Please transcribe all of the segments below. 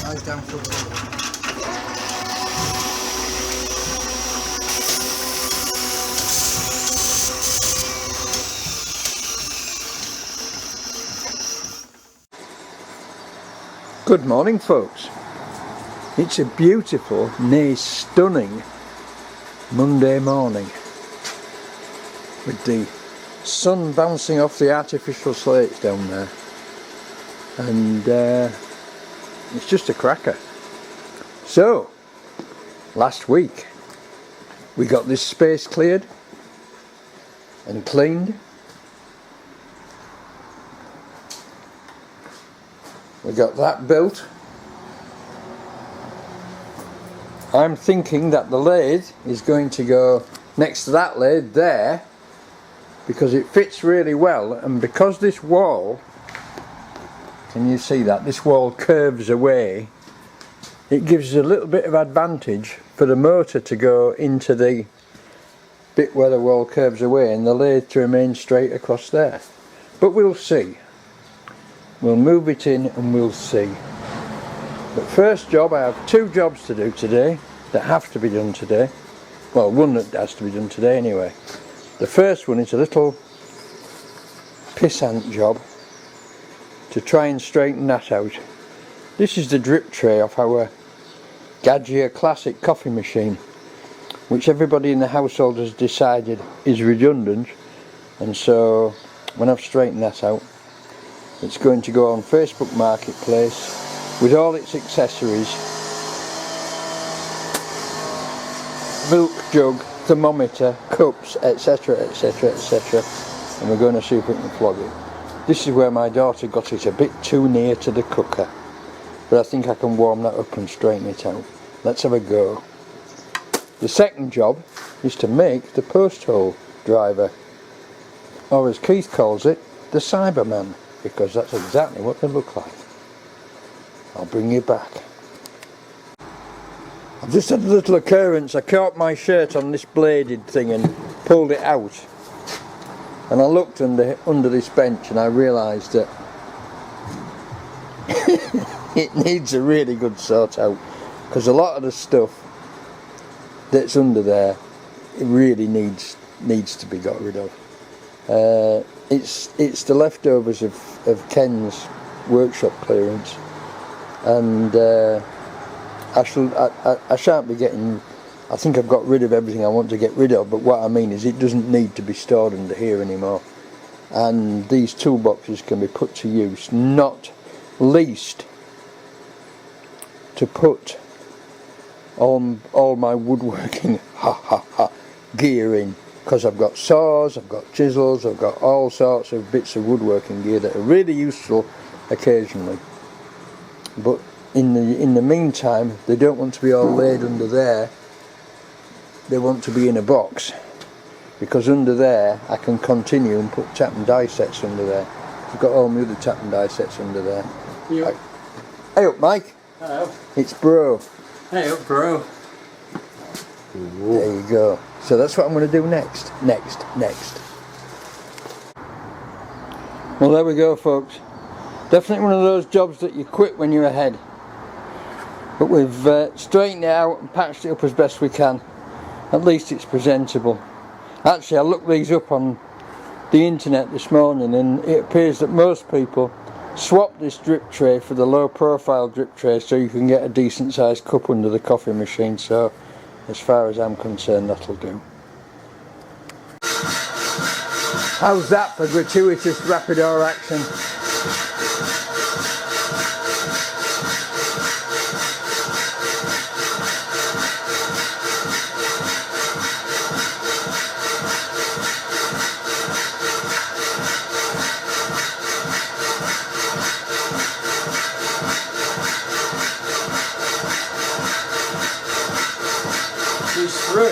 Eyes down for the Good morning, folks. It's a beautiful, nay stunning Monday morning with the sun bouncing off the artificial slates down there, and it's just a cracker. So last week we got this space cleared and cleaned. We got that built. I'm thinking that the lathe is going to go next to that lathe there, because it fits really well, and because this wall, can you see that? This wall curves away. It gives us a little bit of advantage for the motor to go into the bit where the wall curves away and the lathe to remain straight across there. But we'll see. We'll move it in and we'll see. But first job, I have two jobs to do today that have to be done today. Well, one that has to be done today anyway. The first one is a little pissant job to try and straighten that out. This is the drip tray off our Gadget Classic coffee machine, which everybody in the household has decided is redundant, and so when I've straightened that out, it's going to go on Facebook Marketplace with all its accessories: milk jug, thermometer, cups, etc, etc, etc, and we're going to see if we can flog it. This is where my daughter got it a bit too near to the cooker, but I think I can warm that up and straighten it out. Let's have a go. The second job is to make the post hole driver, or as Keith calls it, the Cyberman, because that's exactly what they look like. I'll bring you back. I've just had a little occurrence. I caught my shirt on this bladed thing and pulled it out, and I looked under this bench and I realised that it needs a really good sort out, because a lot of the stuff that's under there, it really needs to be got rid of. It's the leftovers of Ken's workshop clearance, and I shan't be getting. I think I've got rid of everything I want to get rid of, but what I mean is it doesn't need to be stored under here anymore, and these toolboxes can be put to use, not least to put all my woodworking gear in, because I've got saws, I've got chisels, I've got all sorts of bits of woodworking gear that are really useful occasionally. But in the meantime, they don't want to be all laid under there. They want to be in a box, because under there I can continue and put tap and die sets under there. I've got all my other tap and die sets under there. Hey up, Mike. Hello. It's Bro. Hey up, Bro. There you go. So that's what I'm going to do next. Well, there we go, folks. Definitely one of those jobs that you quit when you're ahead. But we've straightened it out and patched it up as best we can. At least it's presentable. Actually, I looked these up on the internet this morning, and it appears that most people swap this drip tray for the low profile drip tray, so you can get a decent sized cup under the coffee machine. So as far as I'm concerned, that'll do. How's that for gratuitous Rapidor action? She's through.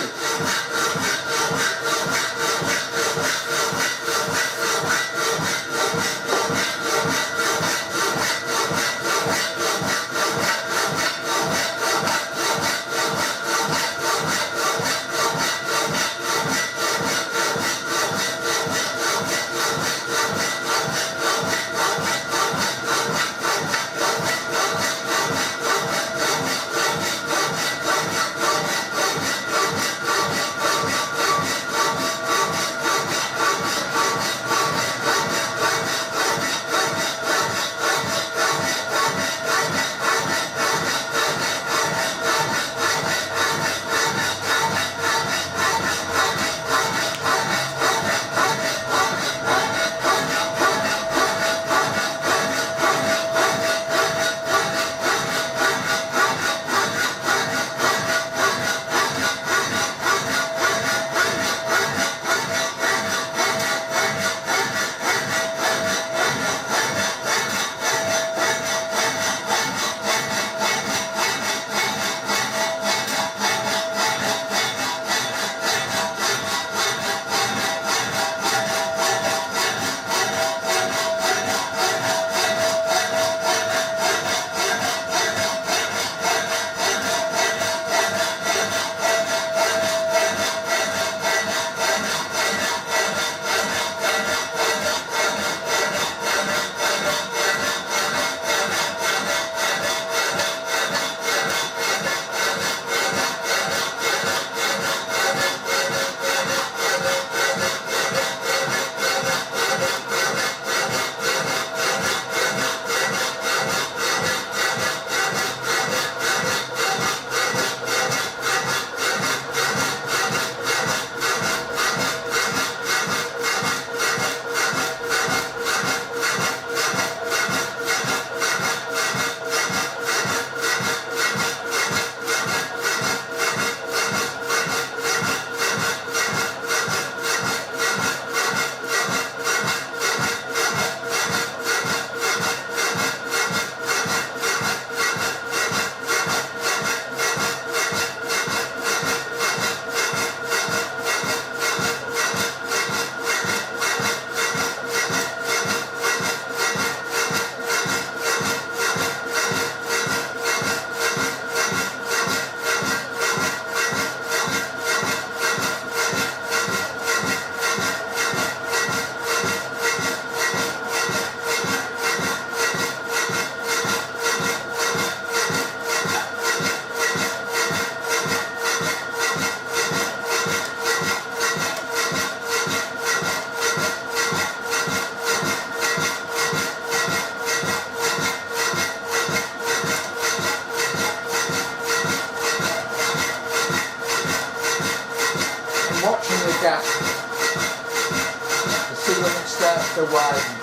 to widen.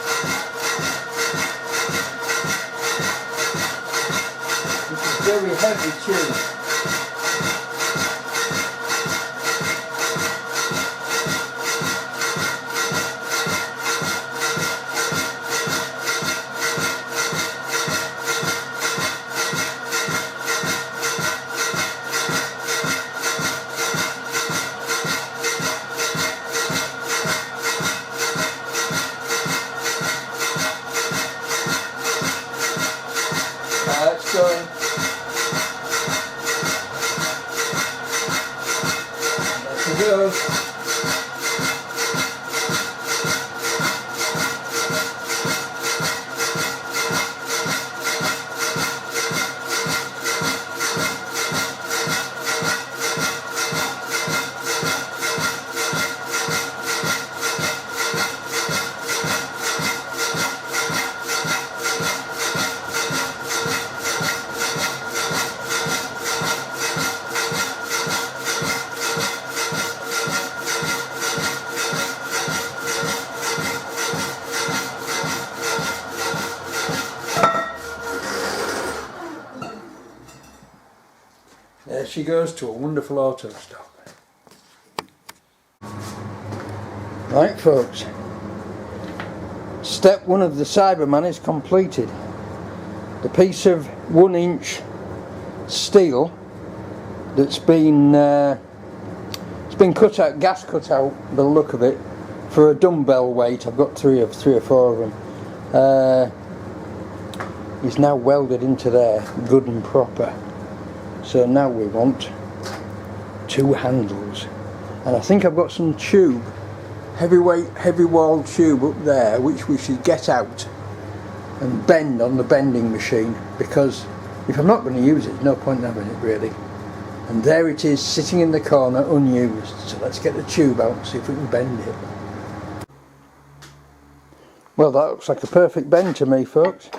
This is very heavy tube. It's going. There she goes. There she goes to a wonderful auto stop. Right folks, step one of the Cyberman is completed. The piece of 1 inch steel that's been it's been cut out, gas cut out by the look of it, for a dumbbell weight. I've got three or four of them. Is now welded into there, good and proper. So now we want 2 handles, and I think I've got some tube, heavyweight, heavy wall tube up there, which we should get out and bend on the bending machine, because if I'm not going to use it, there's no point in having it really. And there it is, sitting in the corner, unused. So let's get the tube out and see if we can bend it. Well, that looks like a perfect bend to me, folks.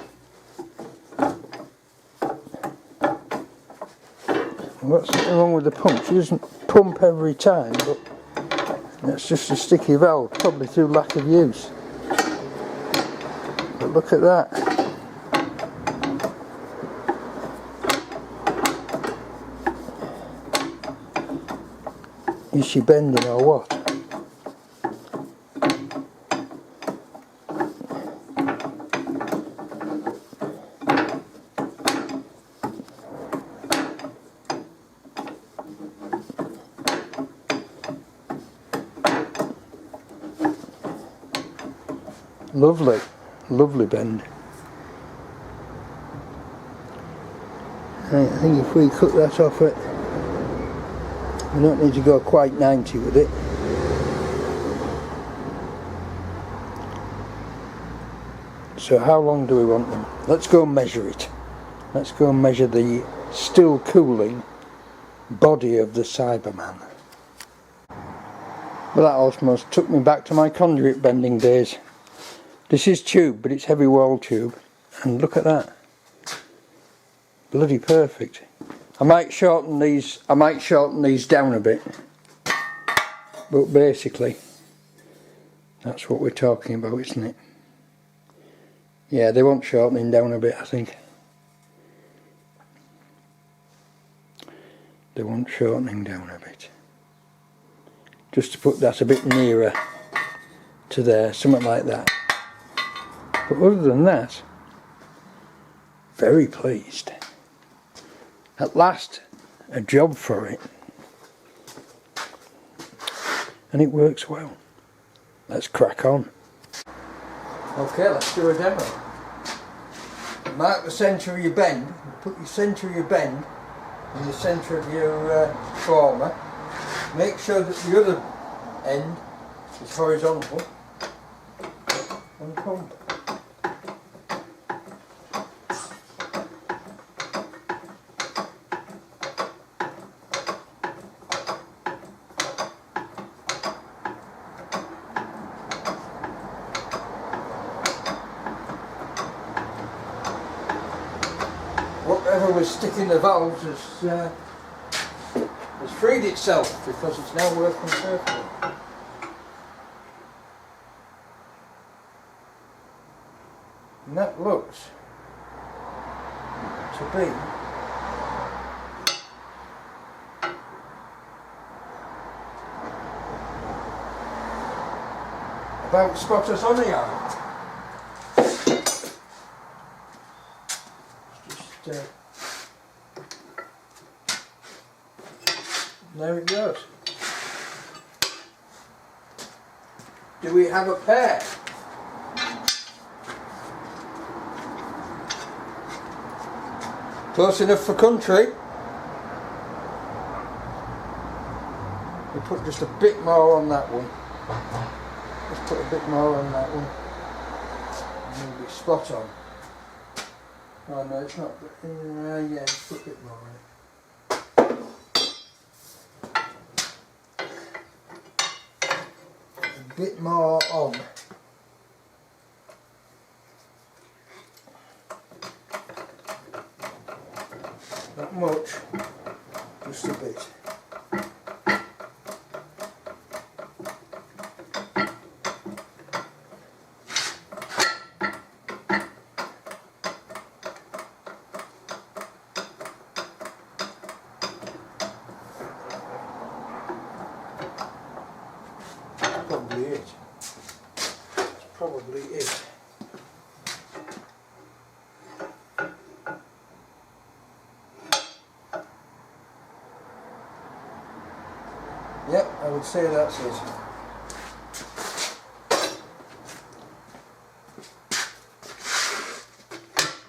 What's wrong with the pump? She doesn't pump every time, but that's just a sticky valve, probably through lack of use. But look at that. Is she bending or what? Lovely, lovely bend. Right, I think if we cut that off it, we don't need to go quite 90 with it. So how long do we want them? Let's go and measure it. Let's go and measure the still cooling body of the Cyberman. Well, that almost took me back to my conduit bending days. This is tube, but it's heavy wall tube, and look at that. Bloody perfect. I might shorten these down a bit, but basically that's what we're talking about, isn't it? Yeah, they want shortening down a bit, I think. They want shortening down a bit, just to put that a bit nearer to there, something like that. But other than that, very pleased. At last, a job for it. And it works well. Let's crack on. Okay, let's do a demo. Mark the centre of your bend. Put your centre of your bend in the centre of your former. Make sure that the other end is horizontal. And pump. Whatever was sticking the valves has freed itself, because it's now working perfectly. And that looks to be about spot us on here. Just there it goes. Do we have a pair? Close enough for country. We put just a bit more on that one. Let's put a bit more on that one. And it'll be spot on. Oh no, it's not. Yeah, just put a bit more on it. A bit more on. Not much, just a bit. Probably it. That's probably it. Yep, I would say that's it.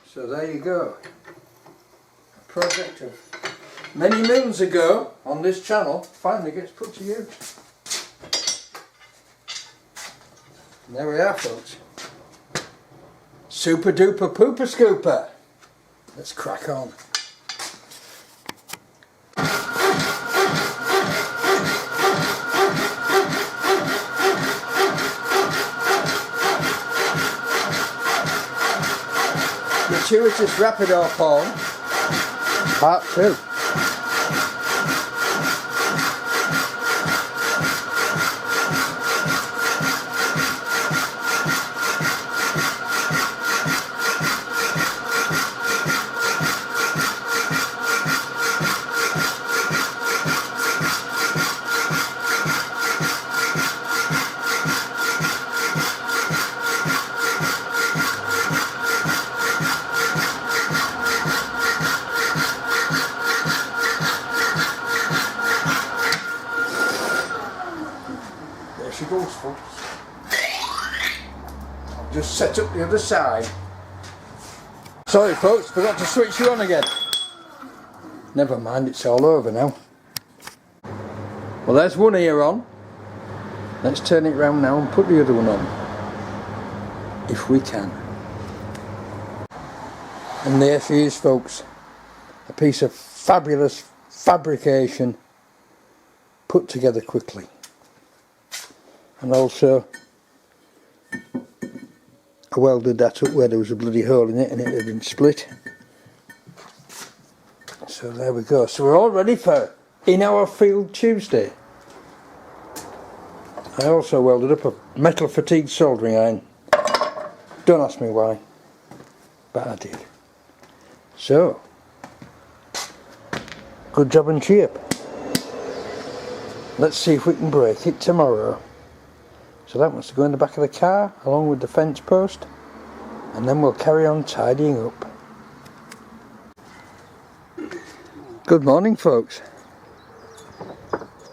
So there you go. A project of many moons ago on this channel finally gets put to use. And there we are, folks. Super duper pooper scooper. Let's crack on. Gratuitous Rapidor poem, part 2. She goes, folks. I'll just set up the other side. Sorry folks, forgot to switch you on again. Never mind, it's all over now. Well, there's one ear on. Let's turn it round now and put the other one on. If we can. And there she is, folks. A piece of fabulous fabrication put together quickly. And also I welded that up where there was a bloody hole in it and it had been split. So there we go. So we're all ready for In Our Field Tuesday. I also welded up a metal fatigue soldering iron. Don't ask me why, but I did. So, good job and cheap. Let's see if we can break it tomorrow. So that wants to go in the back of the car along with the fence post, and then we'll carry on tidying up. Good morning folks.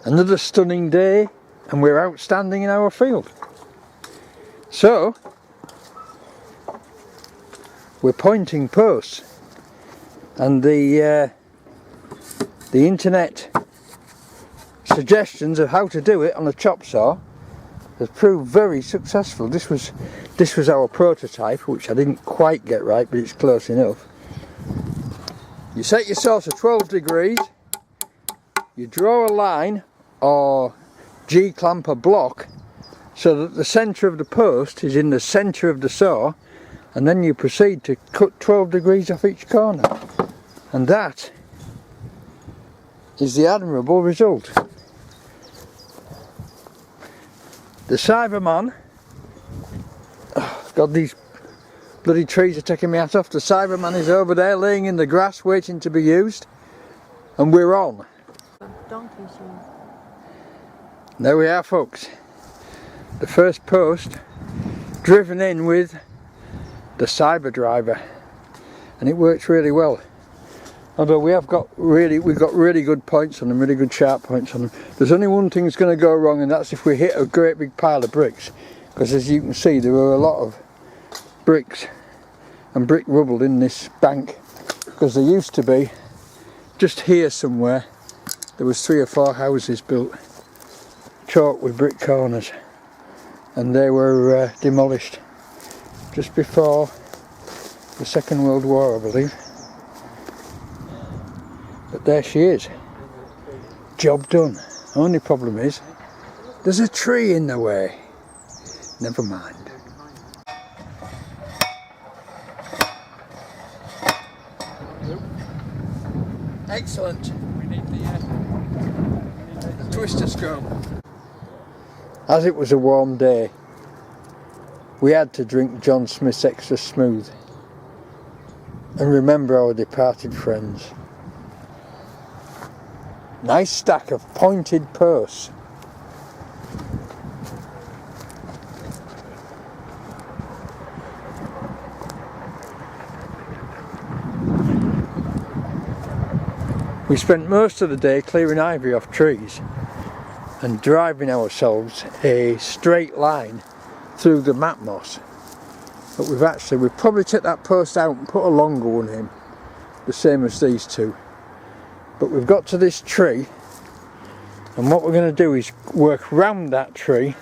Another stunning day and we're outstanding in our field. So we're pointing posts, and the internet suggestions of how to do it on a chop saw has proved very successful. This was our prototype, which I didn't quite get right, but it's close enough. You set your saw to 12 degrees, you draw a line or G-clamp a block so that the centre of the post is in the centre of the saw, and then you proceed to cut 12 degrees off each corner. And that is the admirable result. The Cyberman, got these Bloody trees are taking me hat off. The Cyberman is over there laying in the grass waiting to be used. And we're on. Donkey's here. There we are, folks. The first post driven in with the Cyber driver. And it works really well. Although we've got really good points on them, really good sharp points on them. There's only one thing that's going to go wrong, and that's if we hit a great big pile of bricks. Because as you can see, there are a lot of bricks and brick rubble in this bank. Because there used to be, just here somewhere, there was 3 or 4 houses built, chalk with brick corners. And they were demolished just before the Second World War, I believe. But there she is. Job done. Only problem is, there's a tree in the way. Never mind. Excellent. We need the Twister scope. As it was a warm day, we had to drink John Smith's Extra Smooth and remember our departed friends. Nice stack of pointed posts. We spent most of the day clearing ivy off trees and driving ourselves a straight line through the mat moss. But we've probably took that post out and put a longer one in, the same as these two. But we've got to this tree, and what we're going to do is work round that tree,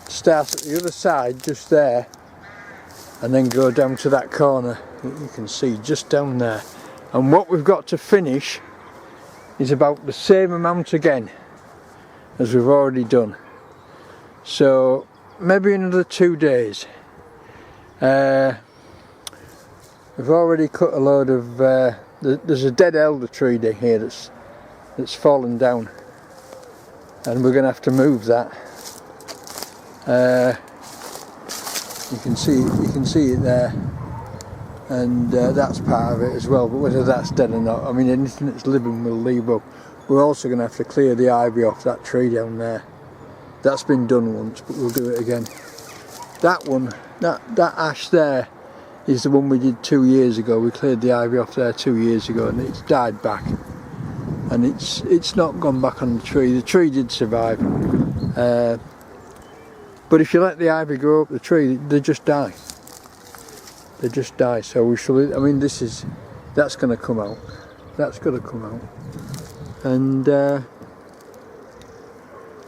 start at the other side just there, and then go down to that corner that you can see just down there. And what we've got to finish is about the same amount again as we've already done. So maybe another 2 days. We've already cut a load of there's a dead elder tree here that's fallen down, and we're going to have to move that. You can see it there, and that's part of it as well. But whether that's dead or not, I mean, anything that's living will leave up. We're also going to have to clear the ivy off that tree down there. That's been done once, but we'll do it again. That one, that ash there, is the one we did 2 years ago. We cleared the ivy off there 2 years ago, and it's died back, and it's not gone back on the tree. The tree did survive, but if you let the ivy grow up the tree, they just die. They just die. So we shall. I mean, that's going to come out. That's going to come out, and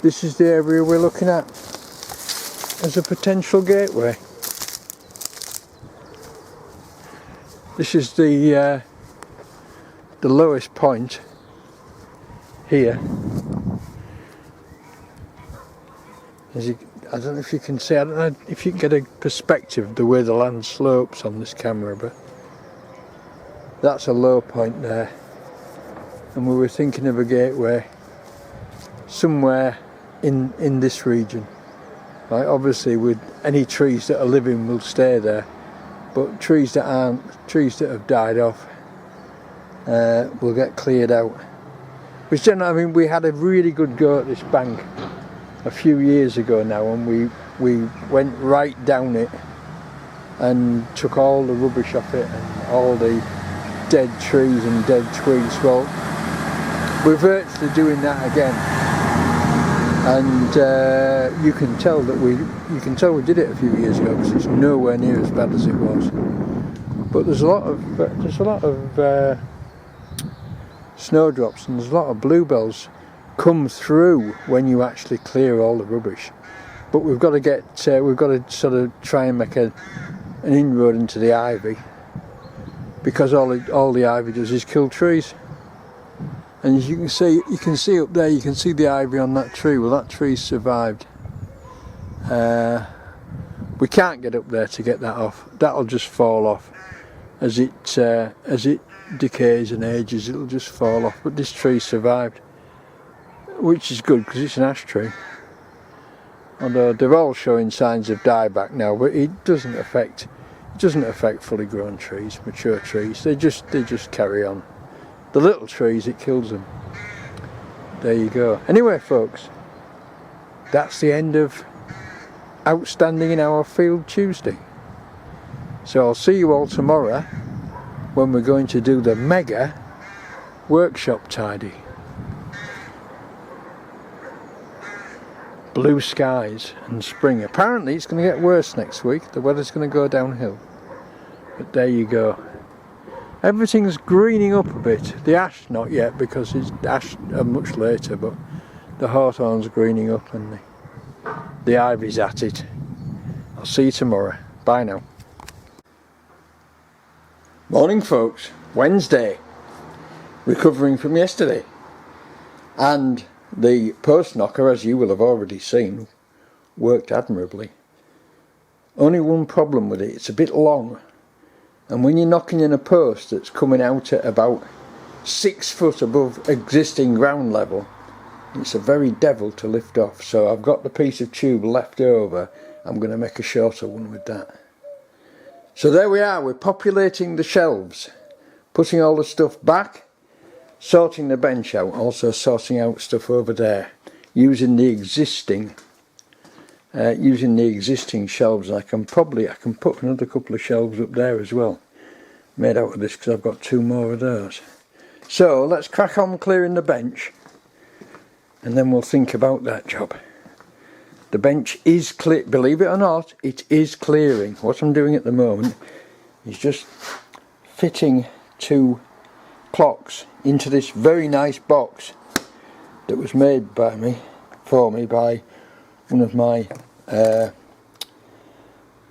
this is the area we're looking at as a potential gateway. This is the lowest point here. I don't know if you can see, I don't know if you can get a perspective of the way the land slopes on this camera, but that's a low point there. And we were thinking of a gateway somewhere in this region. Like, obviously with any trees that are living will stay there. But trees that aren't, trees that have died off, will get cleared out. Which then, I mean, we had a really good go at this bank a few years ago now, and we went right down it and took all the rubbish off it and all the dead trees and dead twigs. Well, we're virtually doing that again, and you can tell we did it a few years ago, because it's nowhere near as bad as it was. But there's a lot of snowdrops, and there's a lot of bluebells come through when you actually clear all the rubbish. But we've got to sort of try and make an inroad into the ivy, because all the ivy does is kill trees. And as you can see up there, you can see the ivy on that tree. Well, that tree's survived. We can't get up there to get that off. That'll just fall off as it decays and ages. It'll just fall off. But this tree survived, which is good because it's an ash tree. Although they're all showing signs of dieback now, but it doesn't affect. It doesn't affect fully grown trees, mature trees. They just carry on. The little trees, it kills them. There you go. Anyway, folks, that's the end of Outstanding in Our Field Tuesday. So I'll see you all tomorrow when we're going to do the mega workshop tidy. Blue skies and spring. Apparently it's going to get worse next week. The weather's going to go downhill. But there you go. Everything's greening up a bit. The ash not yet, because it's ash much later, but the hawthorn's greening up and the ivy's at it. I'll see you tomorrow. Bye now. Morning folks. Wednesday. Recovering from yesterday. And the post knocker, as you will have already seen, worked admirably. Only one problem with it, it's a bit long. And when you're knocking in a post that's coming out at about 6 foot above existing ground level, it's a very devil to lift off. So I've got the piece of tube left over. I'm going to make a shorter one with that. So there we are, we're populating the shelves, putting all the stuff back, sorting the bench out, also sorting out stuff over there, using the existing shelves. I can put another couple of shelves up there as well, made out of this, because I've got 2 more of those. So let's crack on clearing the bench, and then we'll think about that job. The bench is clear, believe it or not, it is clearing. What I'm doing at the moment is just fitting 2 clocks into this very nice box that was made for me by one of my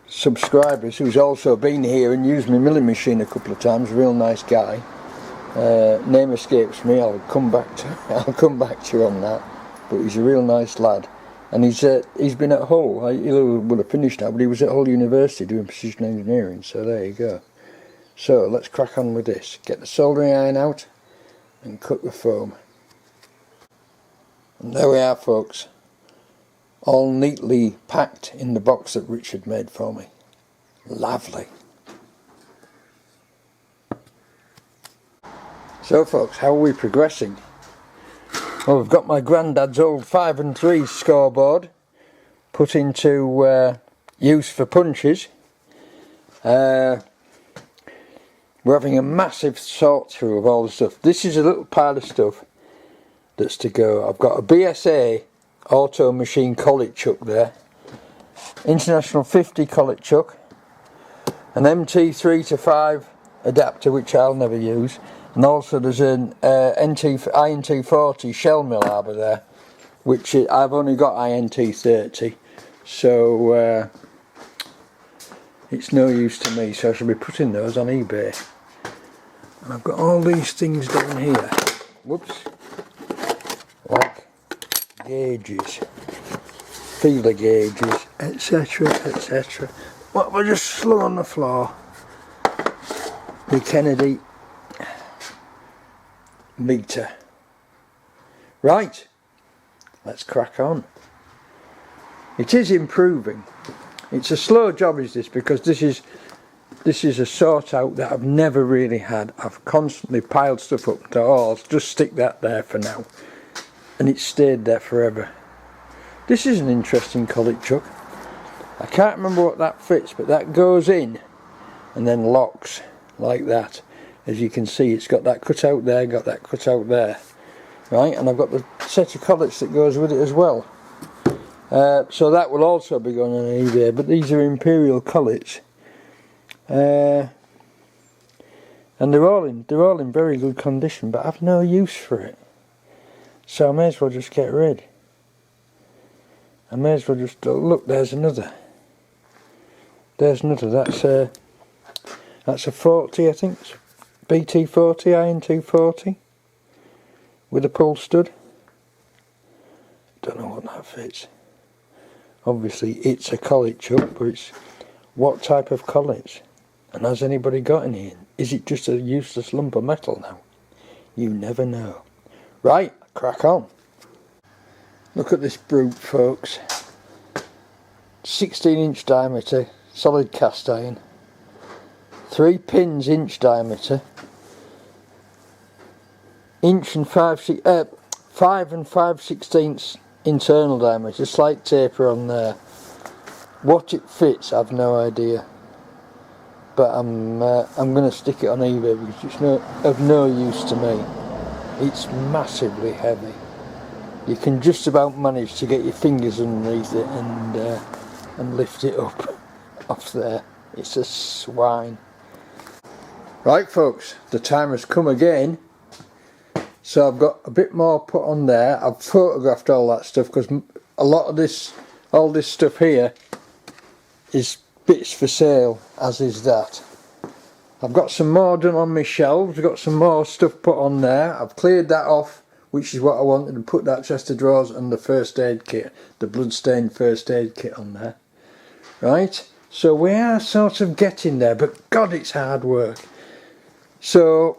subscribers, who's also been here and used my milling machine a couple of times. Real nice guy. Name escapes me. I'll come back to you on that. But he's a real nice lad, and he's been at Hull. He would have finished now, but he was at Hull University doing precision engineering. So there you go. So let's crack on with this. Get the soldering iron out and cut the foam. And there we are, folks. All neatly packed in the box that Richard made for me. Lovely. So folks, how are we progressing? Well, we've got my granddad's old 5 and 3 scoreboard put into use for punches. We're having a massive sort through of all the stuff. This is a little pile of stuff that's to go. I've got a BSA auto machine collet chuck there, International 50 collet chuck, an MT 3-5 adapter which I'll never use, and also there's an INT 40 shell mill arbor there, which I've only got INT 30, so it's no use to me, so I should be putting those on eBay. And I've got all these things down here, whoops, like gauges, feeler gauges, etc, etc. What have I just slung on the floor? The Kennedy meter. Right, let's crack on. It is improving. It's a slow job, is this, because this is a sort out that I've never really had. I've constantly piled stuff up to I'll just stick that there for now, and it's stayed there forever. This is an interesting collet chuck. I can't remember what that fits, but that goes in and then locks like that. As you can see, it's got that cut out there, got that cut out there, right? And I've got the set of collets that goes with it as well. So that will also be going on eBay, but these are Imperial collets, and they're all in very good condition, but I've no use for it, so I may as well just get rid. I may as well just look. There's another. That's a 40, I think. It's BT 40, INT 40, with a pull stud. Don't know what that fits. Obviously it's a collet chuck, but it's what type of collets? And has anybody got any in? Is it just a useless lump of metal now? You never know. Right, crack on. Look at this brute, folks. 16-inch diameter, solid cast iron. 3 pins inch diameter, inch and 5 and 5/16 internal diameter, slight taper on there. What it fits, I've no idea, but I'm going to stick it on eBay because it's of no use to me. It's massively heavy. You can just about manage to get your fingers underneath it and lift it up off there. It's a swine. Right folks, the time has come again. So I've got a bit more put on there. I've photographed all that stuff because a lot of this, all this stuff here is bits for sale, as is that. I've got some more done on my shelves. I've got some more stuff put on there. I've cleared that off, which is what I wanted, and put that chest of drawers and the first aid kit, the bloodstained first aid kit on there. Right, so we are sort of getting there, but God, it's hard work. So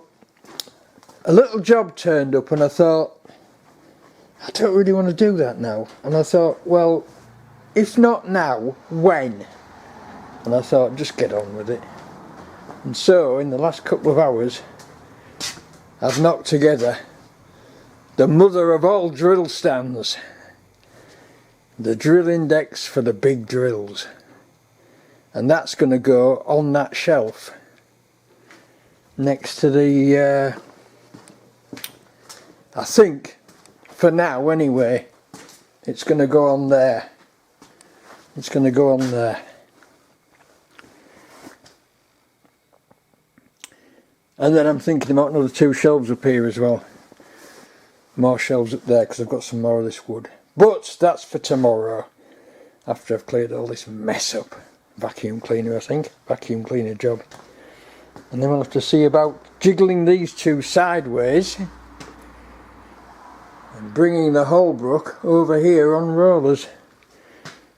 a little job turned up and I thought, I don't really want to do that now. And I thought, well, if not now, when? And I thought, just get on with it. And so in the last couple of hours I've knocked together the mother of all drill stands, the drill index for the big drills, and that's going to go on that shelf next to the I think for now anyway it's going to go on there. It's going to go on there. And then I'm thinking about another 2 shelves up here as well. More shelves up there because I've got some more of this wood. But that's for tomorrow, after I've cleared all this mess up. Vacuum cleaner, I think. Vacuum cleaner job. And then we'll have to see about jiggling these 2 sideways and bringing the Holbrook over here on rollers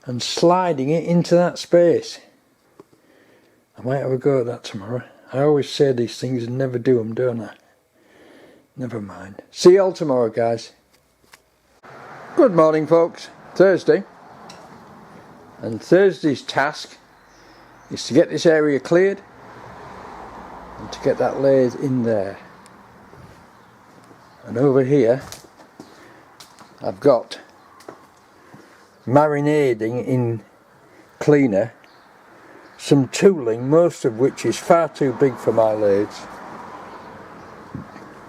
and sliding it into that space. I might have a go at that tomorrow. I always say these things and never do them, don't I? Never mind. See you all tomorrow, guys. Good morning, folks. Thursday. And Thursday's task is to get this area cleared and to get that lathe in there. And over here I've got marinading in cleaner some tooling, most of which is far too big for my lathes,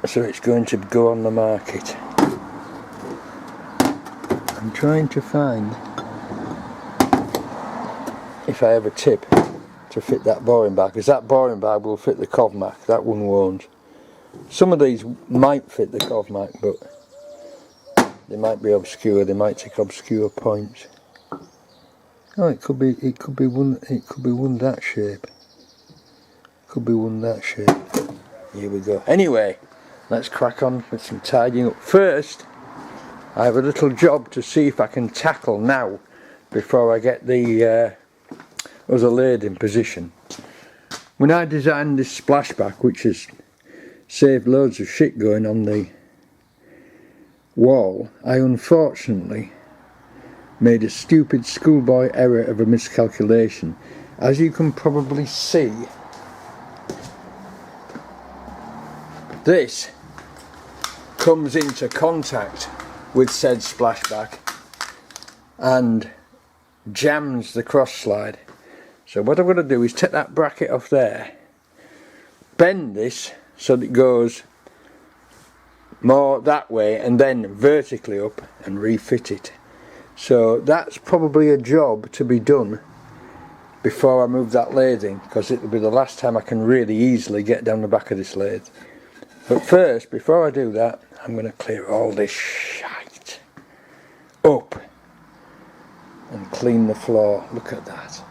so it's going to go on the market. I'm trying to find if I have a tip to fit that boring bag, because that boring bag will fit the Covmac, that one won't. Some of these might fit the Covmac, but they might be obscure, they might take obscure points. Oh, it could be one that shape. Could be one that shape. Here we go. Anyway, let's crack on with some tidying up. First, I have a little job to see if I can tackle now before I get the other lathe in position. When I designed this splashback, which has saved loads of shit going on the wall, I unfortunately made a stupid schoolboy error of a miscalculation. As you can probably see, this comes into contact with said splashback and jams the cross slide. So what I'm going to do is take that bracket off there, bend this so that it goes more that way and then vertically up and refit it. So that's probably a job to be done before I move that lathe in, because it'll be the last time I can really easily get down the back of this lathe. But first, before I do that, I'm going to clear all this shite up and clean the floor. Look at that.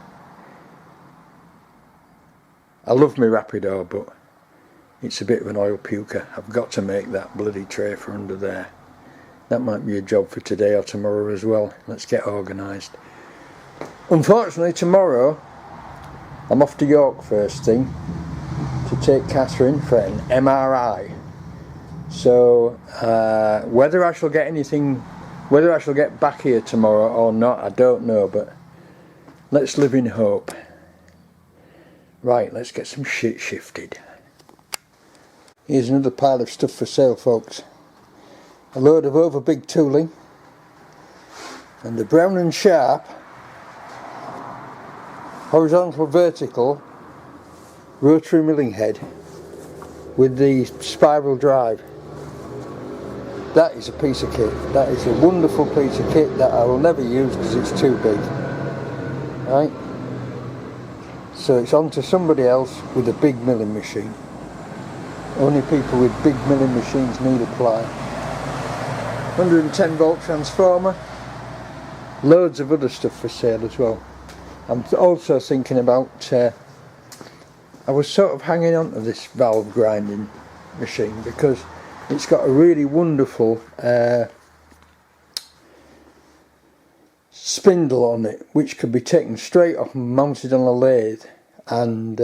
I love my Rapidor, but it's a bit of an oil puker. I've got to make that bloody tray for under there. That might be a job for today or tomorrow as well. Let's get organised. Unfortunately, tomorrow I'm off to York first thing to take Catherine for an MRI. So whether I shall get back here tomorrow or not, I don't know, but let's live in hope. Right, let's get some shit shifted. Here's another pile of stuff for sale, folks. A load of over big tooling and the Brown and Sharp horizontal vertical rotary milling head with the spiral drive. That is a piece of kit. That is a wonderful piece of kit that I will never use because it's too big. Right? So it's on to somebody else with a big milling machine. Only people with big milling machines need apply. 110 volt transformer. Loads of other stuff for sale as well. I'm also thinking about, I was sort of hanging on to this valve grinding machine because it's got a really wonderful spindle on it which could be taken straight off and mounted on a lathe and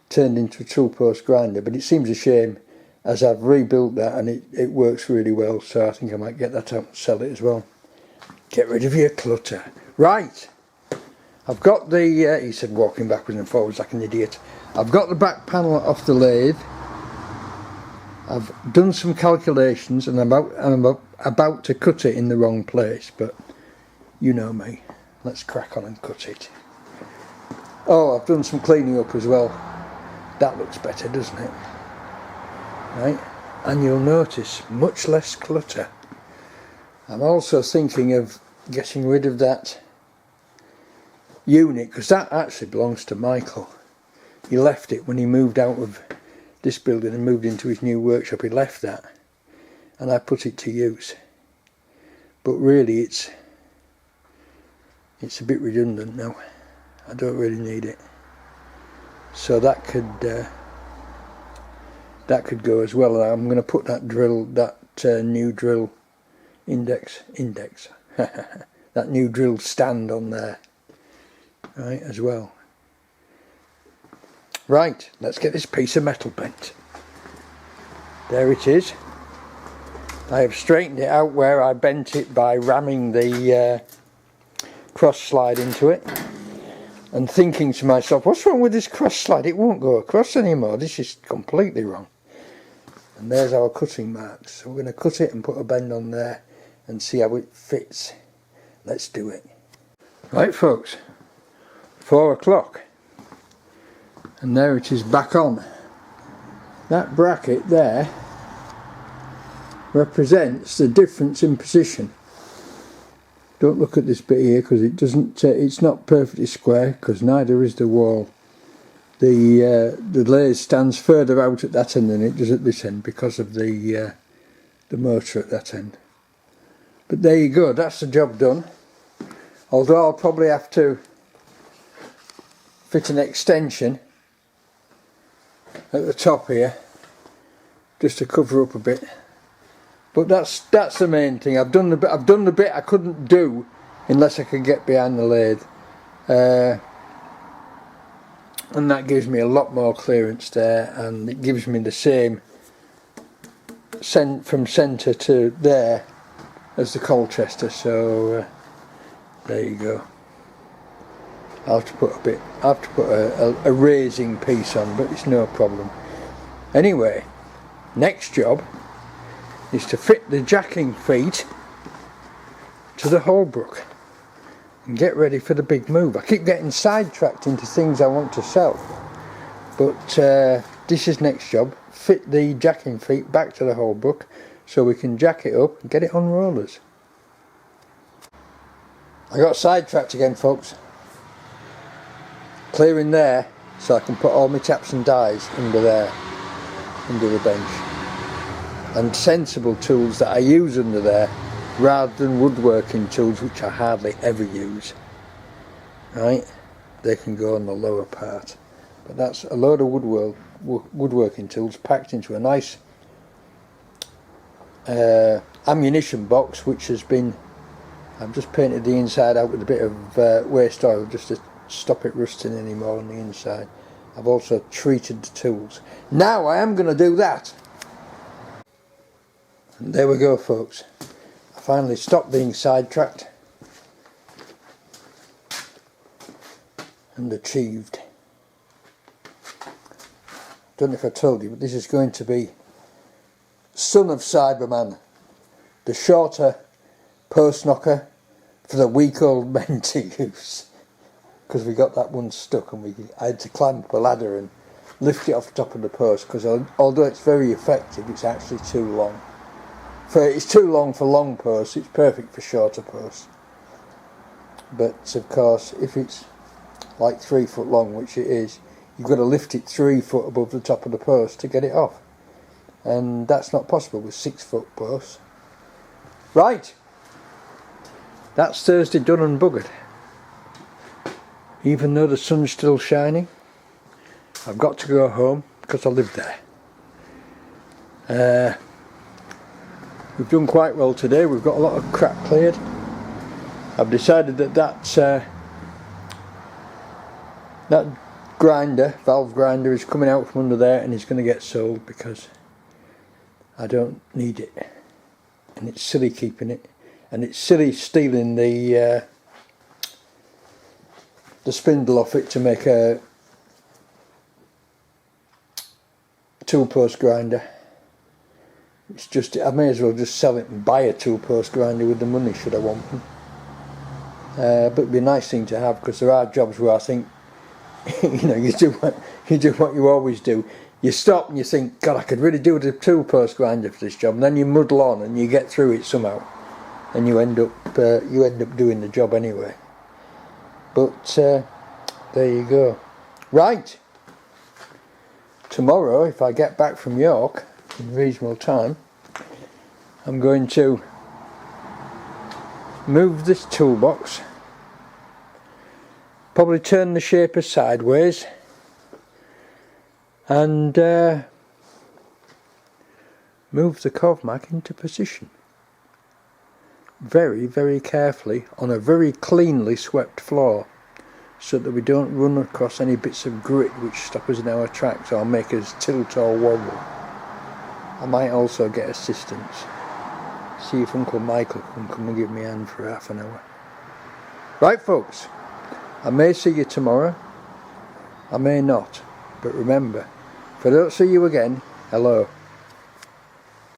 turned into a tool post grinder, but it seems a shame as I've rebuilt that and it works really well, so I think I might get that out and sell it as well. Get rid of your clutter. Right, I've got the, he said walking backwards and forwards like an idiot. I've got the back panel off the lathe. I've done some calculations and I'm about to cut it in the wrong place, but you know me. Let's crack on and cut it. Oh, I've done some cleaning up as well. That looks better, doesn't it? Right, and you'll notice much less clutter. I'm also thinking of getting rid of that unit because that actually belongs to Michael. He left it when he moved out of this building and moved into his new workshop. He left that and I put it to use, but really it's a bit redundant now. I don't really need it, so that could go as well. I'm going to put that drill, that new drill index that new drill stand on there, right, as well. Right, let's get this piece of metal bent. There it is. I have straightened it out where I bent it by ramming the cross slide into it and thinking to myself, what's wrong with this cross slide? It won't go across anymore. This is completely wrong. And there's our cutting marks. So we're going to cut it and put a bend on there and see how it fits. Let's do it. Right, folks, 4 o'clock. And there it is back on. That bracket there represents the difference in position. Don't look at this bit here because it doesn't. It's not perfectly square because neither is the wall. The lathe stands further out at that end than it does at this end because of the motor at that end. But there you go. That's the job done. Although I'll probably have to fit an extension at the top here just to cover up a bit. But that's the main thing. I've done the bit I couldn't do unless I could get behind the lathe, and that gives me a lot more clearance there, and it gives me the same from centre to there as the Colchester. So there you go. I'll have to put a raising piece on, but it's no problem. Anyway, next job is to fit the jacking feet to the Holbrook and get ready for the big move. I keep getting sidetracked into things I want to sell, but this is next job. Fit the jacking feet back to the Holbrook so we can jack it up and get it on rollers. I got sidetracked again, folks. Clearing there so I can put all my taps and dies under there, under the bench. And sensible tools that I use under there rather than woodworking tools which I hardly ever use. Right, they can go on the lower part, but that's a load of woodworking tools packed into a nice ammunition box, which has been, I've just painted the inside out with a bit of waste oil just to stop it rusting anymore on the inside. I've also treated the tools. Now I am going to do that. And there we go, folks. I finally stopped being sidetracked and achieved. don't know if I told you, but this is going to be son of Cyberman, the shorter post knocker for the weak old men to use, because we got that one stuck and I had to climb up a ladder and lift it off the top of the post, because although it's very effective, it's actually too long. It's too long for long posts, it's perfect for shorter posts. But of course, if it's like 3 foot long, which it is, you've got to lift it 3 foot above the top of the post to get it off. And that's not possible with 6 foot posts. Right, that's Thursday done and buggered. Even though the sun's still shining, I've got to go home because I live there. We've done quite well today. We've got a lot of crap cleared. I've decided that grinder, valve grinder, is coming out from under there and is going to get sold because I don't need it, and it's silly keeping it, and it's silly stealing the spindle off it to make a tool post grinder. It's just, I may as well just sell it and buy a tool post grinder with the money should I want one. But it'd be a nice thing to have, because there are jobs where I think, you know, you do what you always do. You stop and you think, God, I could really do the tool post grinder for this job, and then you muddle on and you get through it somehow, and you end up doing the job anyway. But there you go. Right. Tomorrow, if I get back from York in reasonable time, I'm going to move this toolbox, probably turn the shaper sideways, and move the Covmac into position very, very carefully on a very cleanly swept floor, so that we don't run across any bits of grit which stop us in our tracks or make us tilt or wobble. I might also get assistance, see if Uncle Michael can come and give me a hand for half an hour. Right folks, I may see you tomorrow, I may not, but remember, if I don't see you again, hello.